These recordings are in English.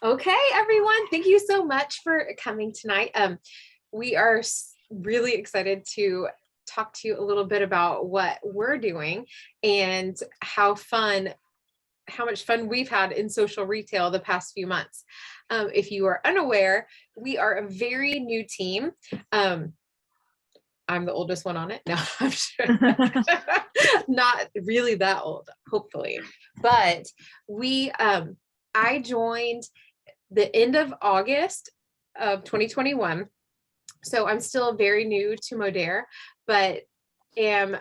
Okay, everyone, thank you so much for coming tonight. We are really excited to talk to you a little bit about what we're doing and how much fun we've had in social retail the past few months. If you are unaware, we are a very new team. I'm the oldest one on it. No, I'm sure. Not really that old, hopefully. But I joined the end of August of 2021. So I'm still very new to Modere, but am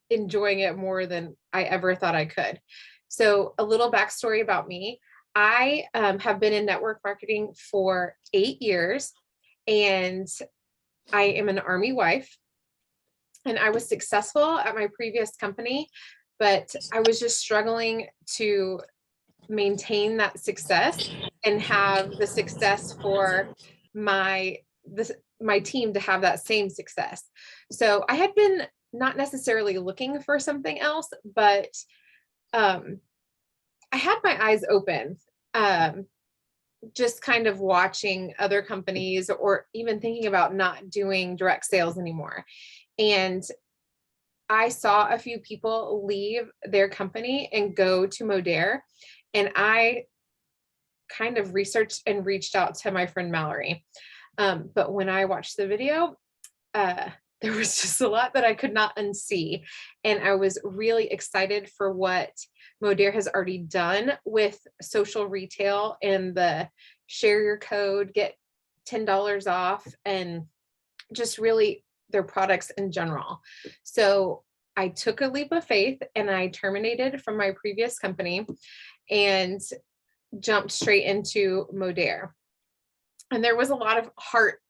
enjoying it more than I ever thought I could. So a little backstory about me. I have been in network marketing for 8 years, and I am an Army wife, and I was successful at my previous company, but I was just struggling to maintain that success and have the success for my team to have that same success. So I had been not necessarily looking for something else, but I had my eyes open, just kind of watching other companies or even thinking about not doing direct sales anymore. And I saw a few people leave their company and go to Modere, and I kind of researched and reached out to my friend Mallory. But when I watched the video, there was just a lot that I could not unsee. And I was really excited for what Modere has already done with social retail and the share your code, get $10 off, and just really their products in general. So I took a leap of faith and I terminated from my previous company and jumped straight into Modere. And there was a lot of heart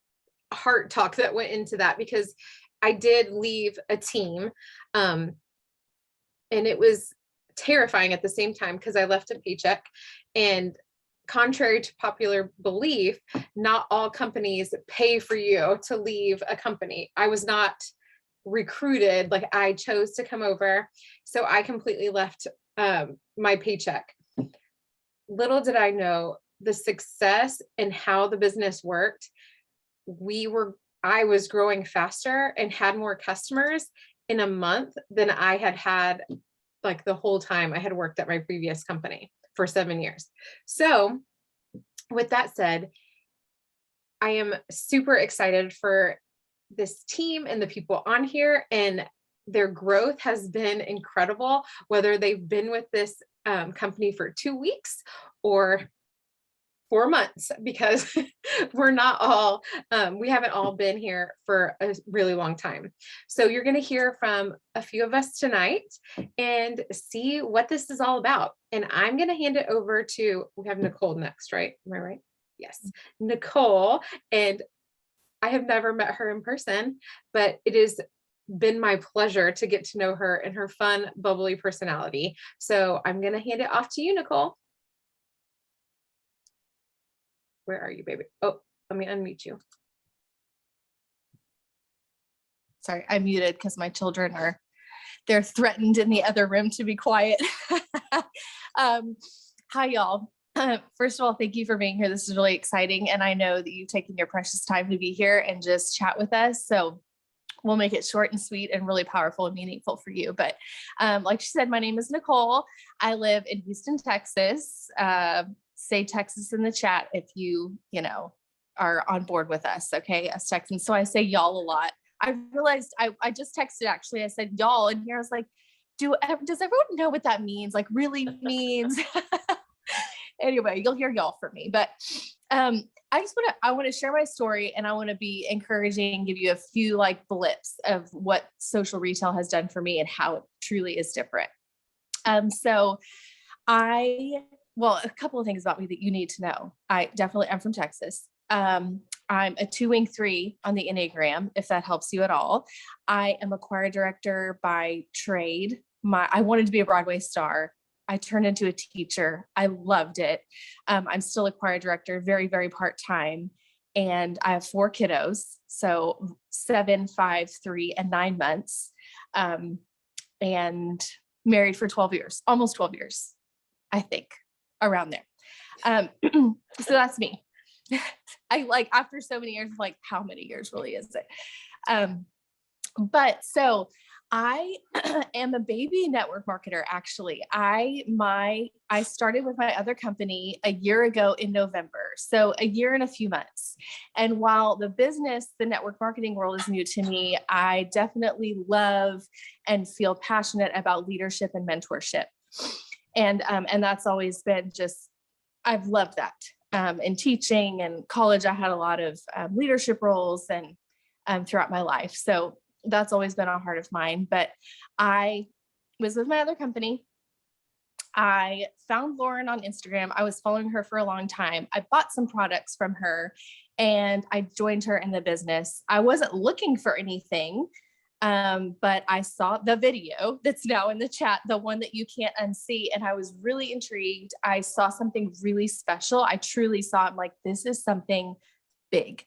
talk that went into that, because I did leave a team, and it was terrifying at the same time because I left a paycheck. And contrary to popular belief, not all companies pay for you to leave a company. I was not recruited, like I chose to come over. So I completely left my paycheck. Little did I know the success and how the business worked. I was growing faster and had more customers in a month than I had like the whole time I had worked at my previous company for 7 years. So with that said, I am super excited for this team and the people on here, and their growth has been incredible, whether they've been with this company for 2 weeks or 4 months, because we haven't all been here for a really long time. So you're going to hear from a few of us tonight and see what this is all about. And I'm going to hand it over to, we have Nicole next, right? Am I right? Yes, Nicole. And I have never met her in person, but it has been my pleasure to get to know her and her fun, bubbly personality. So I'm going to hand it off to you, Nicole. Where are you, baby? Oh, let me unmute you. Sorry, I muted because my children they're threatened in the other room to be quiet. Hi, y'all. First of all, thank you for being here. This is really exciting. And I know that you've taken your precious time to be here and just chat with us. So we'll make it short and sweet and really powerful and meaningful for you. But like she said, my name is Nicole. I live in Houston, Texas. Say Texas in the chat if you are on board with us. Okay. Us Texans. So I say y'all a lot. I realized I just texted, actually, I said y'all in here. I was like, does everyone know what that means? Like really means. Anyway, you'll hear y'all from me, but I want to share my story, and I want to be encouraging, give you a few like blips of what social retail has done for me and how it truly is different. So a couple of things about me that you need to know. I'm from Texas. I'm a 2-wing 3 on the Enneagram, if that helps you at all. I am a choir director by trade. I wanted to be a Broadway star. I turned into a teacher. I loved it. I'm still a choir director, very, very part-time. And I have 4 kiddos. So 7, 5, 3, and 9 months. And married for 12 years, almost 12 years, I think, around there. So that's me. I like, after so many years, like, how many years really is it? But so I am a baby network marketer. Actually, I started with my other company a year ago in November. So a year and a few months. And while the network marketing world is new to me, I definitely love and feel passionate about leadership and mentorship. And that's always been I've loved that. In teaching and college, I had a lot of leadership roles and throughout my life. So that's always been a heart of mine. But I was with my other company. I found Lauren on Instagram. I was following her for a long time. I bought some products from her and I joined her in the business. I wasn't looking for anything, but I saw the video that's now in the chat, the one that you can't unsee. And I was really intrigued. I saw something really special. I truly saw, I'm like, this is something big.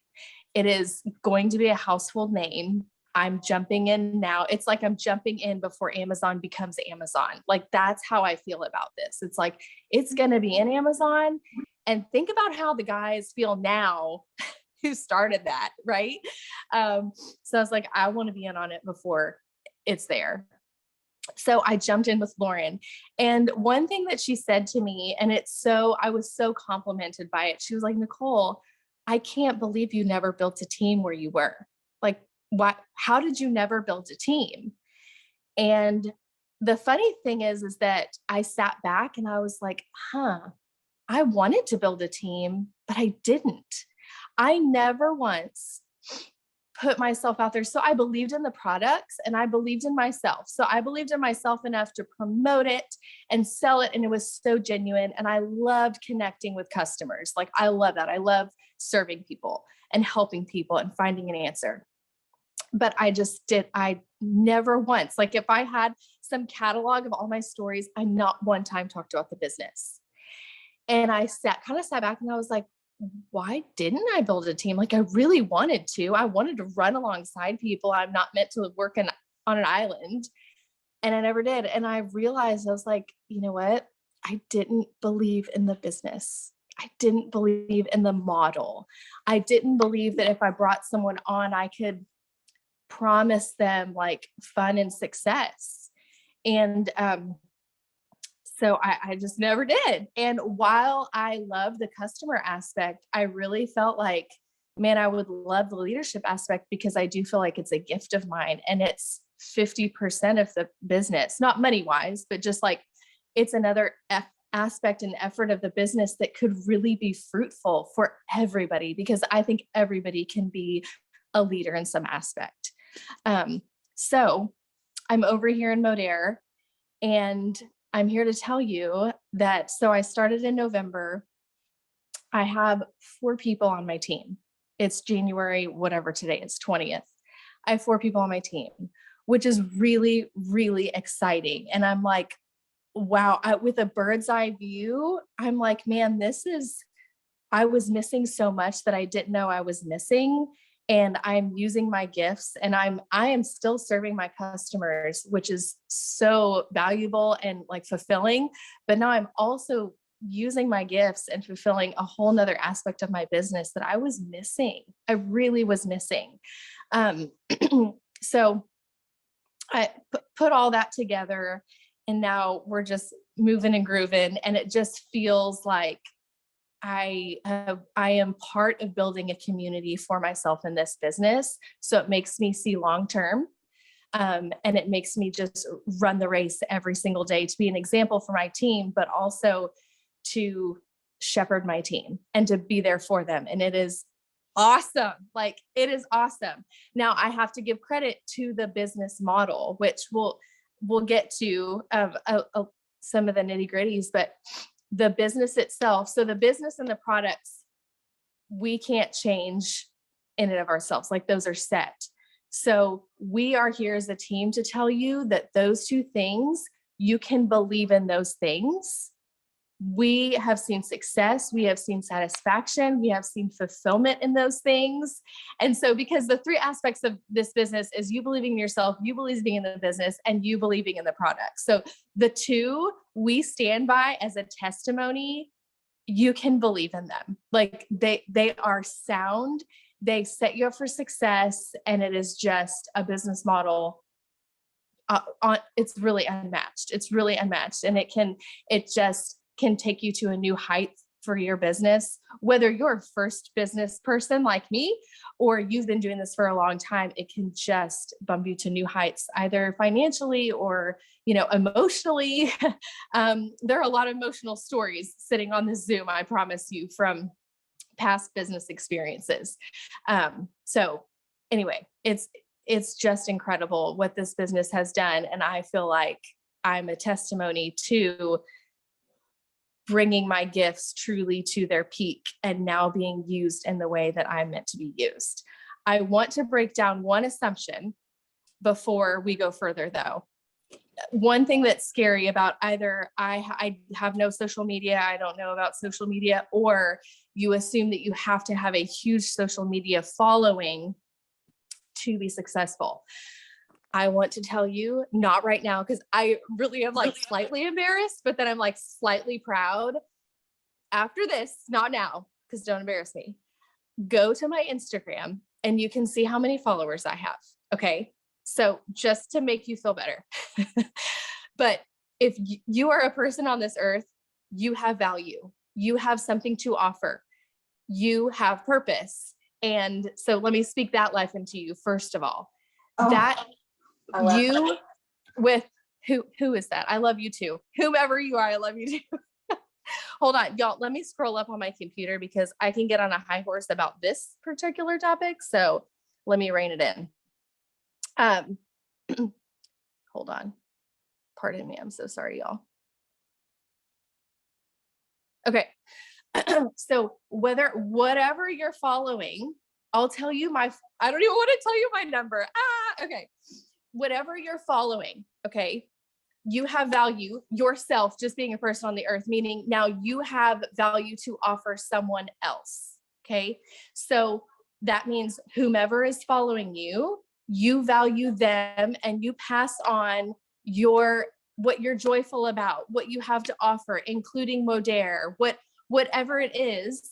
It is going to be a household name. I'm jumping in now. It's like I'm jumping in before Amazon becomes Amazon. Like, that's how I feel about this. It's like, it's going to be in Amazon. And think about how the guys feel now who started that, right? So I was like, I want to be in on it before it's there. So I jumped in with Lauren. And one thing that she said to me, and I was so complimented by it. She was like, Nicole, I can't believe you never built a team where you were. Like, how did you never build a team? And the funny thing is that I sat back and I was like, I wanted to build a team, but I didn't. I never once put myself out there. So I believed in the products and I believed in myself. So I believed in myself enough to promote it and sell it. And it was so genuine. And I loved connecting with customers. Like, I love that. I love serving people and helping people and finding an answer. But I never once, like, if I had some catalog of all my stories, I not one time talked about the business. And I kind of sat back and I was like, why didn't I build a team? Like, I really wanted to. I wanted to run alongside people. I'm not meant to work on an island. And I never did. And I realized, I was like, you know what? I didn't believe in the business. I didn't believe in the model. I didn't believe that if I brought someone on, I could promise them like fun and success. And so I just never did. And while I love the customer aspect, I really felt like, man, I would love the leadership aspect, because I do feel like it's a gift of mine and it's 50% of the business, not money wise, but just like, it's another aspect and effort of the business that could really be fruitful for everybody, because I think everybody can be a leader in some aspect. So I'm over here in Modere, and I'm here to tell you that, so I started in November. I have 4 people on my team. It's January, whatever today is, 20th. I have 4 people on my team, which is really, really exciting. And I'm like, wow, with a bird's eye view, I'm like, man, I was missing so much that I didn't know I was missing. And I'm using my gifts, and I am still serving my customers, which is so valuable and like fulfilling. But now I'm also using my gifts and fulfilling a whole nother aspect of my business that I was missing. I really was missing. So I put all that together, and now we're just moving and grooving. And it just feels like I am part of building a community for myself in this business. So it makes me see long-term, and it makes me just run the race every single day to be an example for my team, but also to shepherd my team and to be there for them. And it is awesome. Like, it is awesome. Now I have to give credit to the business model, which we'll get to some of the nitty gritties, but the business itself. So the business and the products, we can't change in and of ourselves. Like, those are set. So we are here as a team to tell you that those 2 things, you can believe in those things, we have seen success, we have seen satisfaction, we have seen fulfillment in those things. And so, because the three aspects of this business is you believing in yourself, you believing in the business, and you believing in the product. So the two we stand by as a testimony. You can believe in them. Like they are sound. They set you up for success, and it is just a business model. It's really unmatched. It's really unmatched, and it just can take you to a new height for your business. Whether you're a first business person like me, or you've been doing this for a long time, it can just bump you to new heights, either financially or, emotionally. There are a lot of emotional stories sitting on this Zoom, I promise you, from past business experiences. So anyway, it's just incredible what this business has done. And I feel like I'm a testimony to bringing my gifts truly to their peak and now being used in the way that I'm meant to be used. I want to break down one assumption before we go further, though. One thing that's scary about either I have no social media, I don't know about social media, or you assume that you have to have a huge social media following to be successful. I want to tell you, not right now, because I really am like slightly embarrassed, but then I'm like slightly proud. After this, not now, because don't embarrass me. Go to my Instagram and you can see how many followers I have. Okay. So just to make you feel better. But if you are a person on this earth, you have value, you have something to offer, you have purpose. And so let me speak that life into you. First of all, that you with who is that? I love you too. Whomever you are, I love you too. Hold on, y'all. Let me scroll up on my computer because I can get on a high horse about this particular topic. So let me rein it in. Hold on. Pardon me. I'm so sorry, y'all. Okay. So whatever you're following, I'll tell you I don't even want to tell you my number. Okay. Whatever you're following, okay, you have value yourself, just being a person on the earth, meaning now you have value to offer someone else. Okay. So that means whomever is following you, you value them and you pass on what you're joyful about, what you have to offer, including Modere, whatever it is.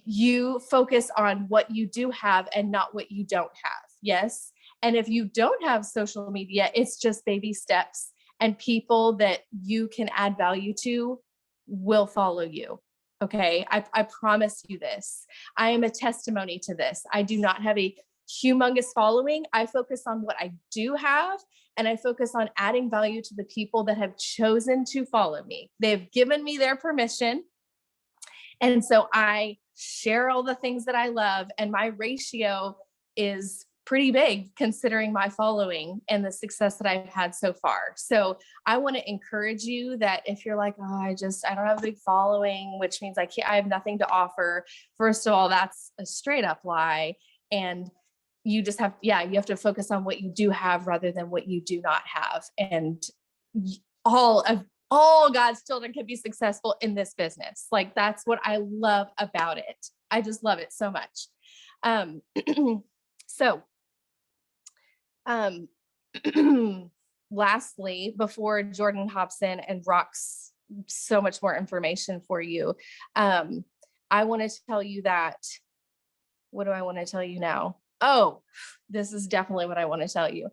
You focus on what you do have and not what you don't have. Yes. And if you don't have social media, it's just baby steps, and people that you can add value to will follow you. Okay. I promise you this. I am a testimony to this. I do not have a humongous following. I focus on what I do have, and I focus on adding value to the people that have chosen to follow me. They've given me their permission. And so I share all the things that I love, and my ratio is pretty big considering my following and the success that I've had so far. So I want to encourage you that if you're like, oh, I don't have a big following, which means I have nothing to offer. First of all, that's a straight up lie. And you just have, you have to focus on what you do have rather than what you do not have. And all God's children can be successful in this business. Like, that's what I love about it. I just love it so much. Lastly, before Jordan hops in and rocks so much more information for you, I want to tell you that, what do I want to tell you now? Oh, this is definitely what I want to tell you.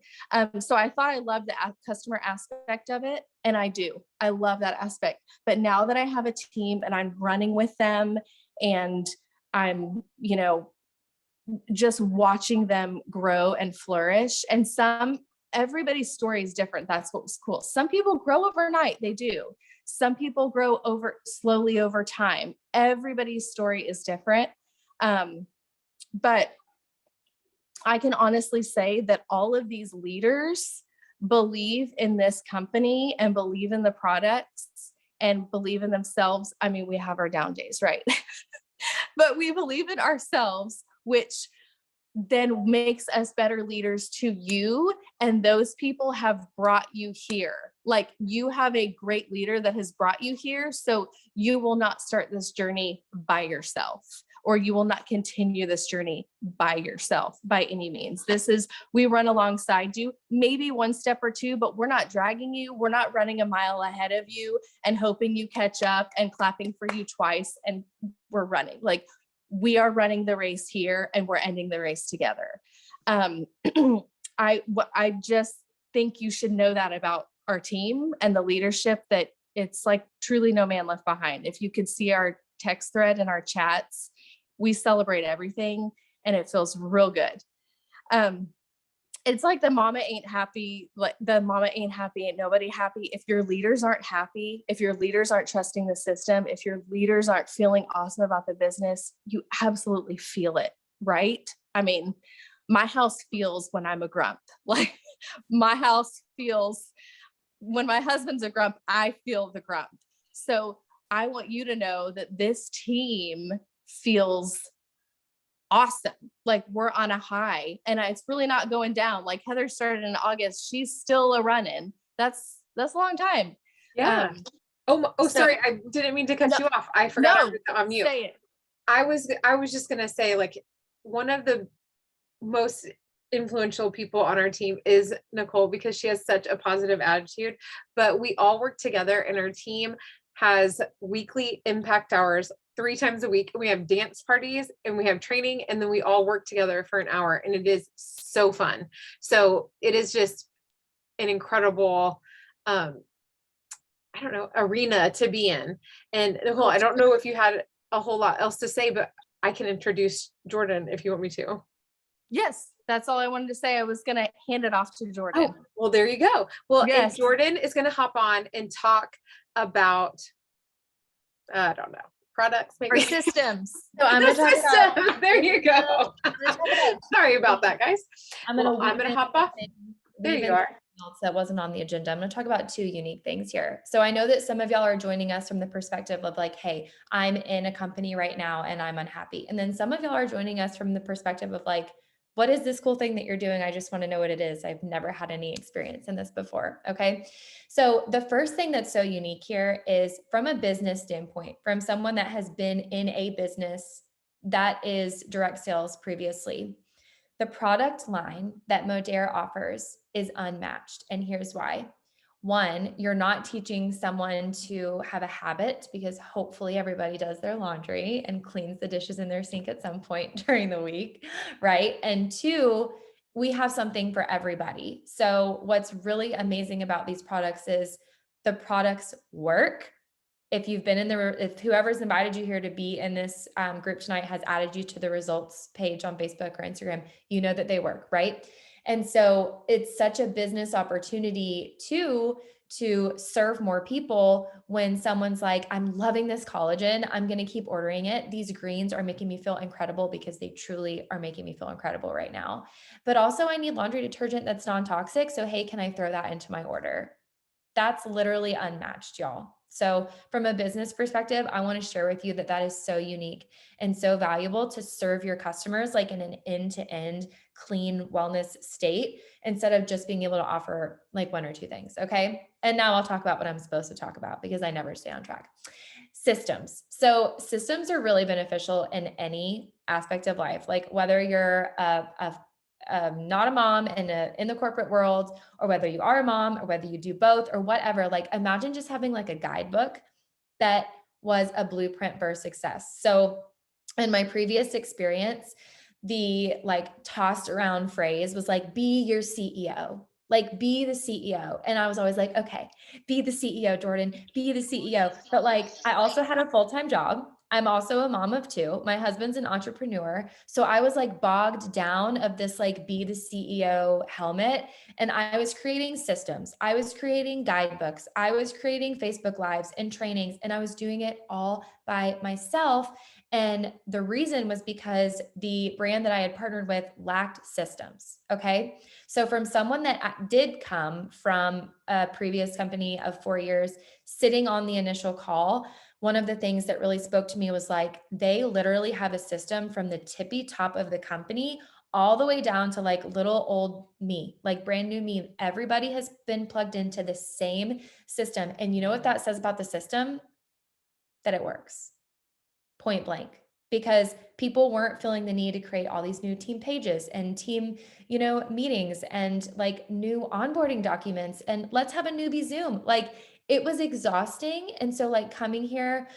So I thought I loved the customer aspect of it, and I do. I love that aspect. But now that I have a team and I'm running with them, and I'm, just watching them grow and flourish, and everybody's story is different. That's what was cool. Some people grow overnight. They do. Some people grow slowly over time. Everybody's story is different. But I can honestly say that all of these leaders believe in this company and believe in the products and believe in themselves. I mean, we have our down days, right? But we believe in ourselves, which then makes us better leaders to you. And those people have brought you here. Like, you have a great leader that has brought you here. So you will not start this journey by yourself, or you will not continue this journey by yourself by any means. We run alongside you, maybe one step or two, but we're not dragging you. We're not running a mile ahead of you and hoping you catch up and clapping for you twice and we're running. Like, we are running the race here and we're ending the race together. I just think you should know that about our team and the leadership, that it's like truly no man left behind. If you could see our text thread and our chats, we celebrate everything and it feels real good. It's like the mama ain't happy, ain't nobody happy. If your leaders aren't happy, if your leaders aren't trusting the system, if your leaders aren't feeling awesome about the business, you absolutely feel it, right? I mean, my house feels when I'm a grump. Like, my house feels when my husband's a grump, I feel the grump. So I want you to know that this team feels awesome. Like, we're on a high and it's really not going down. Like, Heather started in August. She's still a running. That's a long time. Yeah. Sorry. I didn't mean to cut you off. I forgot I was on mute. Say it. I was just going to say, like, one of the most influential people on our team is Nicole, because she has such a positive attitude, but we all work together and our team has weekly impact hours 3 times a week. We have dance parties and we have training, and then we all work together for an hour, and it is so fun. So it is just an incredible, I don't know, arena to be in. And Nicole, I don't know if you had a whole lot else to say, but I can introduce Jordan if you want me to. Yes, that's all I wanted to say. I was going to hand it off to Jordan. Oh, well, there you go. Well, yes. And Jordan is going to hop on and talk about, I don't know, products, maybe. Or systems. So I'm going to talk about, there you go. Sorry about that, guys. I'm going to hop off. There you are. Else that wasn't on the agenda. I'm going to talk about 2 unique things here. So I know that some of y'all are joining us from the perspective of like, hey, I'm in a company right now and I'm unhappy. And then some of y'all are joining us from the perspective of like, what is this cool thing that you're doing? I just want to know what it is. I've never had any experience in this before. Okay. So the first thing that's so unique here is from a business standpoint, from someone that has been in a business that is direct sales previously. The product line that Modere offers is unmatched. And here's why. 1, you're not teaching someone to have a habit, because hopefully everybody does their laundry and cleans the dishes in their sink at some point during the week, right? And 2, we have something for everybody. So what's really amazing about these products is the products work. If you've been if whoever's invited you here to be in this group tonight has added you to the results page on Facebook or Instagram, you know that they work, right? And so it's such a business opportunity to serve more people when someone's like, I'm loving this collagen. I'm going to keep ordering it. These greens are making me feel incredible, because they truly are making me feel incredible right now. But also I need laundry detergent that's non-toxic. So, hey, can I throw that into my order? That's literally unmatched, y'all. So from a business perspective, I want to share with you that that is so unique and so valuable to serve your customers like in an end-to-end clean wellness state, instead of just being able to offer like 1 or 2 things. Okay. And now I'll talk about what I'm supposed to talk about, because I never stay on track. Systems. So systems are really beneficial in any aspect of life, like whether you're not a mom in the corporate world, or whether you are a mom, or whether you do both or whatever. Like, imagine just having like a guidebook that was a blueprint for success. So in my previous experience, the like tossed around phrase was like, be your CEO, like be the CEO. And I was always like, okay, be the CEO, Jordan, be the CEO. But like, I also had a full-time job. I'm also a mom of 2. My husband's an entrepreneur. So I was like bogged down of this, like be the CEO helmet. And I was creating systems. I was creating guidebooks. I was creating Facebook Lives and trainings, and I was doing it all by myself. And the reason was because the brand that I had partnered with lacked systems. Okay. So from someone that did come from a previous company of 4 years, sitting on the initial call, one of the things that really spoke to me was like, they literally have a system from the tippy top of the company all the way down to like little old me, like brand new me. Everybody has been plugged into the same system. And you know what that says about the system? That it works, point blank, because people weren't feeling the need to create all these new team pages and team, meetings and like new onboarding documents and let's have a newbie Zoom. Like it was exhausting. And so like coming here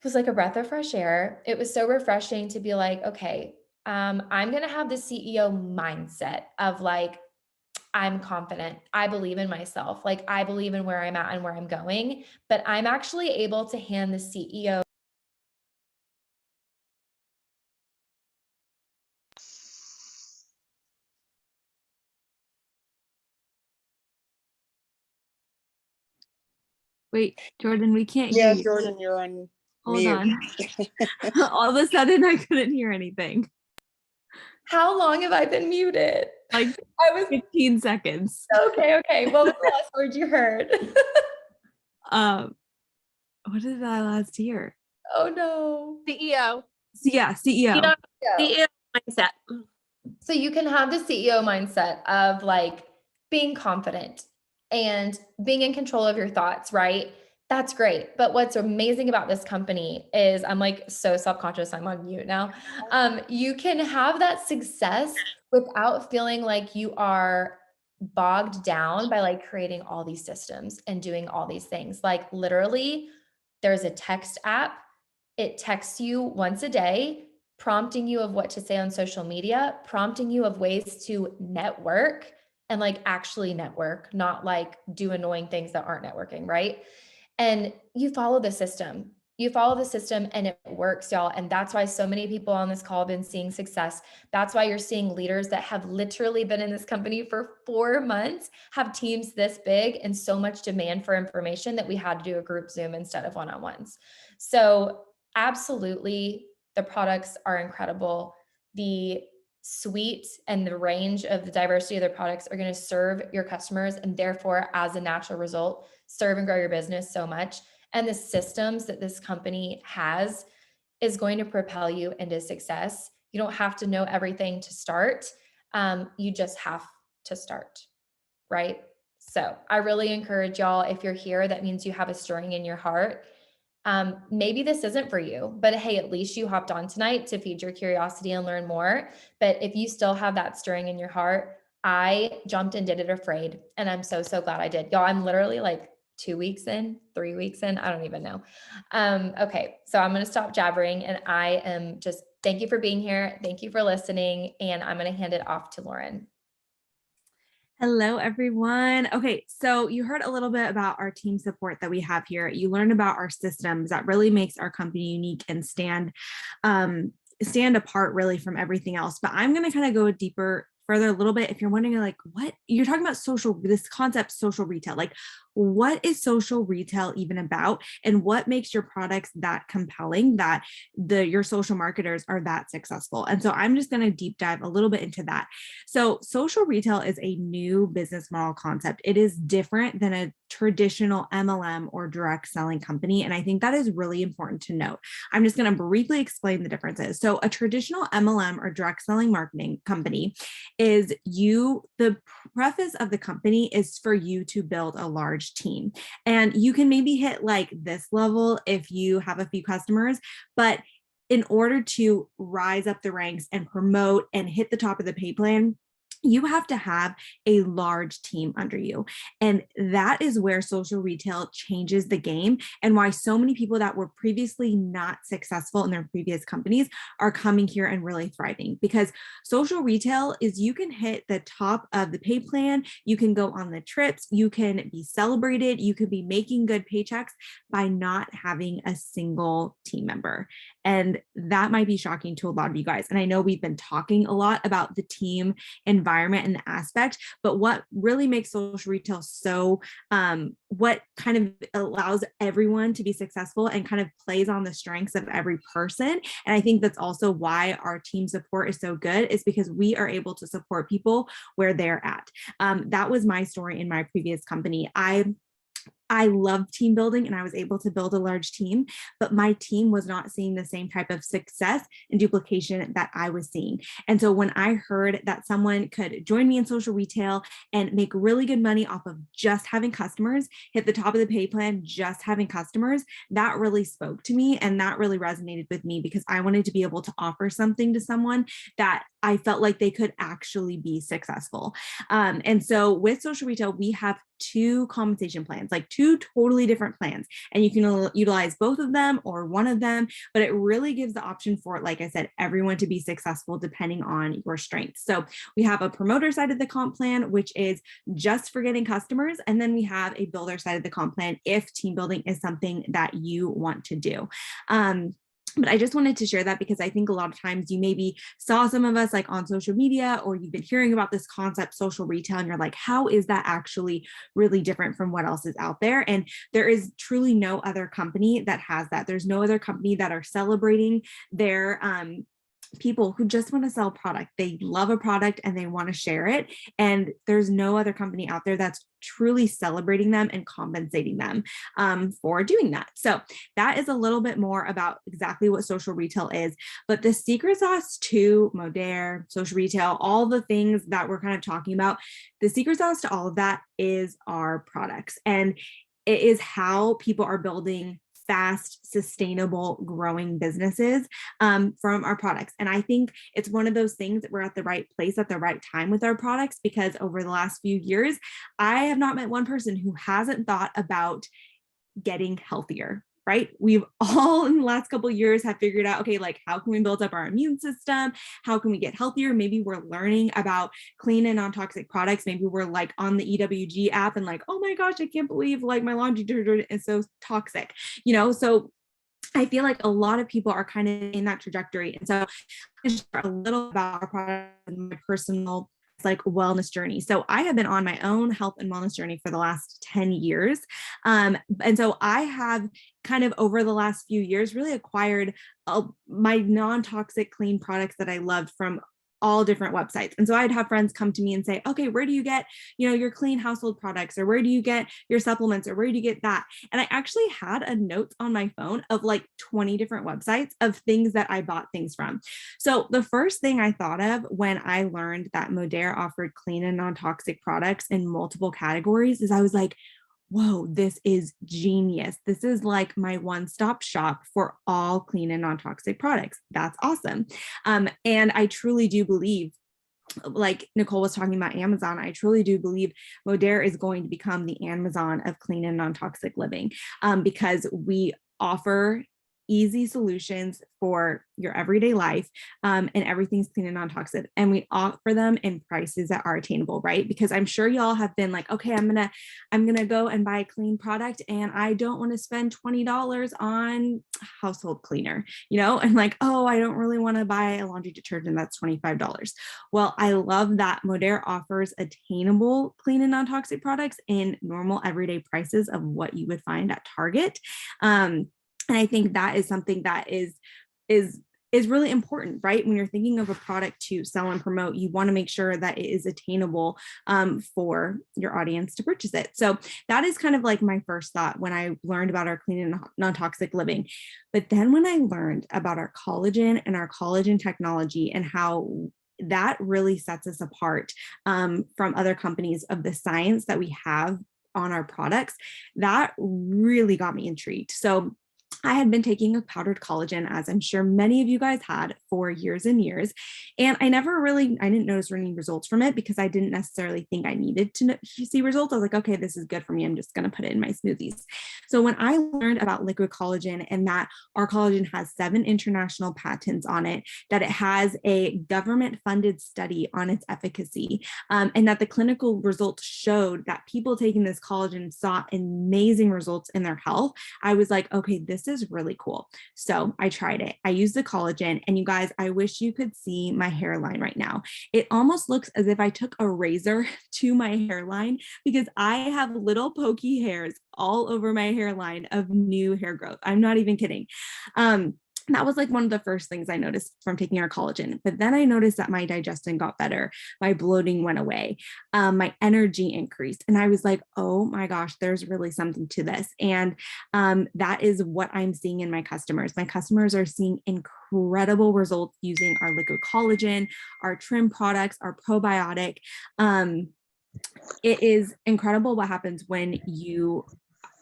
was like a breath of fresh air. It was so refreshing to be like, okay, I'm going to have the CEO mindset of like, I'm confident. I believe in myself. Like I believe in where I'm at and where I'm going, but I'm actually able to hand the CEO. Wait, Jordan, we can't hear Yeah, you. Jordan, you're on Hold mute. on. All of a sudden, I couldn't hear anything. How long have I been muted? Like I was 15 seconds. okay. What was the last word you heard? What did I last hear? Oh no. CEO. Yeah, CEO. CEO mindset. So you can have the CEO mindset of like being confident and being in control of your thoughts, right? That's great. But what's amazing about this company is I'm like so self-conscious. I'm on mute now. You can have that success without feeling like you are bogged down by like creating all these systems and doing all these things. Like literally, there's a text app. It texts you once a day, prompting you of what to say on social media, prompting you of ways to network and like actually network, not like do annoying things that aren't networking, right? And you follow the system. You follow the system and it works, y'all. And that's why so many people on this call have been seeing success. That's why you're seeing leaders that have literally been in this company for 4 months have teams this big and so much demand for information that we had to do a group Zoom instead of one-on-ones. So absolutely, the products are incredible. The suite and the range of the diversity of their products are going to serve your customers and therefore, as a natural result, serve and grow your business so much. And the systems that this company has is going to propel you into success. You don't have to know everything to start. You just have to start, right? So I really encourage y'all, if you're here, that means you have a stirring in your heart. Maybe this isn't for you, but hey, at least you hopped on tonight to feed your curiosity and learn more. But if you still have that stirring in your heart, I jumped and did it afraid. And I'm so, so glad I did. Y'all, I'm literally like 2 weeks in, 3 weeks in, I don't even know. Okay, so I'm going to stop jabbering and I am just, thank you for being here. Thank you for listening. And I'm going to hand it off to Lauren. Hello, everyone. Okay, so you heard a little bit about our team support that we have here. You learned about our systems that really makes our company unique and stand apart really from everything else. But I'm going to kind of go further a little bit. If you're wondering like what you're talking about, this concept, social retail, like what is social retail even about and what makes your products that compelling that your social marketers are that successful? And so I'm just going to deep dive a little bit into that. So social retail is a new business model concept. It is different than a traditional MLM or direct selling company. And I think that is really important to note. I'm just going to briefly explain the differences. So a traditional MLM or direct selling marketing company is the preface of the company is for you to build a large team. And you can maybe hit like this level if you have a few customers, but in order to rise up the ranks and promote and hit the top of the pay plan, you have to have a large team under you. And that is where social retail changes the game and why so many people that were previously not successful in their previous companies are coming here and really thriving. Because social retail is you can hit the top of the pay plan, you can go on the trips, you can be celebrated, you can be making good paychecks by not having a single team member. And that might be shocking to a lot of you guys. And I know we've been talking a lot about the team environment and the aspect, but what really makes social retail so what kind of allows everyone to be successful and kind of plays on the strengths of every person. And I think that's also why our team support is so good, is because we are able to support people where they're at. That was my story in my previous company. I love team building and I was able to build a large team, but my team was not seeing the same type of success and duplication that I was seeing. And so when I heard that someone could join me in social retail and make really good money off of just having customers, hit the top of the pay plan, just having customers, that really spoke to me. And that really resonated with me because I wanted to be able to offer something to someone that I felt like they could actually be successful. And so with social retail, we have 2 compensation plans, like 2 totally different plans, and you can utilize both of them or one of them, but it really gives the option for, like I said, everyone to be successful depending on your strengths. So we have a promoter side of the comp plan, which is just for getting customers. And then we have a builder side of the comp plan if team building is something that you want to do. But I just wanted to share that because I think a lot of times you maybe saw some of us like on social media, or you've been hearing about this concept, social retail, and you're like, how is that actually really different from what else is out there? And there is truly no other company that has that. There's no other company that are celebrating their people who just want to sell product. They love a product and they want to share it. And there's no other company out there that's truly celebrating them and compensating them for doing that. So that is a little bit more about exactly what social retail is. But the secret sauce to Modere, social retail, all the things that we're kind of talking about, the secret sauce to all of that is our products. And it is how people are building fast, sustainable, growing businesses from our products. And I think it's one of those things that we're at the right place at the right time with our products, because over the last few years, I have not met one person who hasn't thought about getting healthier. Right? We've all in the last couple of years have figured out, okay, like how can we build up our immune system? How can we get healthier? Maybe we're learning about clean and non-toxic products. Maybe we're like on the EWG app and like, oh my gosh, I can't believe like my laundry detergent is so toxic, so I feel like a lot of people are kind of in that trajectory. And so I share a little about our product and my personal like wellness journey. So I have been on my own health and wellness journey for the last 10 years. And so I have kind of over the last few years really acquired my non-toxic clean products that I loved from all different websites. And so I'd have friends come to me and say, okay, where do you get, your clean household products, or where do you get your supplements, or where do you get that? And I actually had a note on my phone of like 20 different websites of things that I bought things from. So the first thing I thought of when I learned that Modere offered clean and non-toxic products in multiple categories is I was like, whoa, this is genius. This is like my one-stop shop for all clean and non-toxic products. That's awesome. And I truly do believe, like Nicole was talking about Amazon, I truly do believe Modere is going to become the Amazon of clean and non-toxic living, because we offer easy solutions for your everyday life, and everything's clean and non-toxic, and we offer them in prices that are attainable, right? Because I'm sure y'all have been like, okay, I'm gonna go and buy a clean product and I don't want to spend $20 on household cleaner, and like, oh, I don't really want to buy a laundry detergent that's $25. Well, I love that Modere offers attainable clean and non-toxic products in normal everyday prices of what you would find at Target. And I think that is something that is really important, right? When you're thinking of a product to sell and promote, you want to make sure that it is attainable for your audience to purchase it. So that is kind of like my first thought when I learned about our clean and non-toxic living. But then when I learned about our collagen and our collagen technology and how that really sets us apart from other companies of the science that we have on our products, that really got me intrigued. So I had been taking a powdered collagen, as I'm sure many of you guys had, for years and years. And I didn't notice any results from it because I didn't necessarily think I needed to see results. I was like, okay, this is good for me. I'm just going to put it in my smoothies. So when I learned about liquid collagen and that our collagen has 7 international patents on it, that it has a government funded study on its efficacy, and that the clinical results showed that people taking this collagen saw amazing results in their health, I was like, okay, this is really cool. So I tried it. I used the collagen, and you guys, I wish you could see my hairline right now. It almost looks as if I took a razor to my hairline because I have little pokey hairs all over my hairline of new hair growth. I'm not even kidding. that was like one of the first things I noticed from taking our collagen. But then I noticed that my digestion got better, my bloating went away, my energy increased. And I was like, oh my gosh, there's really something to this. And that is what I'm seeing in my customers. My customers are seeing incredible results using our liquid collagen, our trim products, our probiotic. It is incredible what happens when you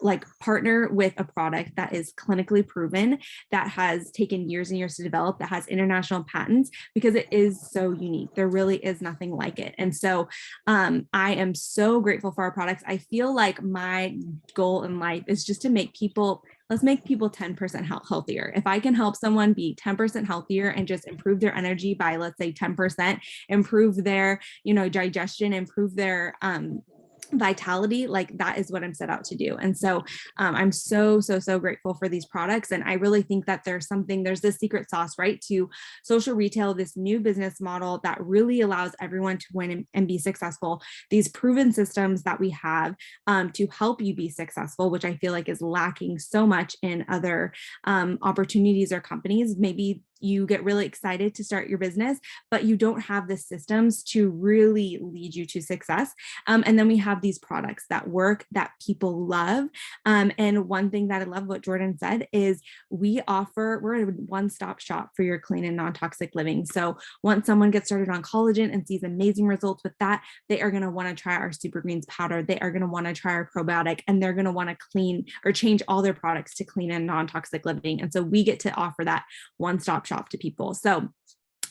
like partner with a product that is clinically proven, that has taken years and years to develop, that has international patents, because it is so unique. There really is nothing like it. And so I am so grateful for our products. I feel like my goal in life is just to make people, let's make people 10% healthier. If I can help someone be 10% healthier and just improve their energy by, let's say 10%, improve their, digestion, improve their, vitality, like that is what I'm set out to do. And so I'm so grateful for these products. And I really think that there's this secret sauce, right, to social retail, this new business model that really allows everyone to win and be successful. These proven systems that we have to help you be successful, which I feel like is lacking so much in other opportunities or companies. Maybe you get really excited to start your business, but you don't have the systems to really lead you to success. And then we have these products that work, that people love. And one thing that I love what Jordan said is we're a one-stop shop for your clean and non-toxic living. So once someone gets started on collagen and sees amazing results with that, they are going to want to try our Super Greens powder. They are going to want to try our probiotic, and they're going to want to clean or change all their products to clean and non-toxic living. And so we get to offer that one-stop shop to people. So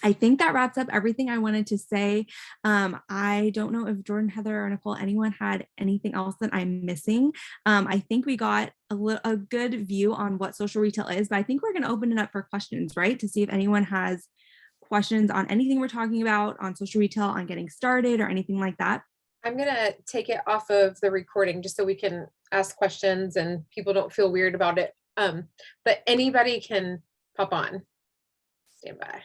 I think that wraps up everything I wanted to say. I don't know if Jordan, Heather, or Nicole, anyone had anything else that I'm missing. I think we got a good view on what social retail is, but I think we're going to open it up for questions, right? To see if anyone has questions on anything we're talking about on social retail, on getting started or anything like that. I'm going to take it off of the recording just so we can ask questions and people don't feel weird about it. But anybody can pop on. Stand by.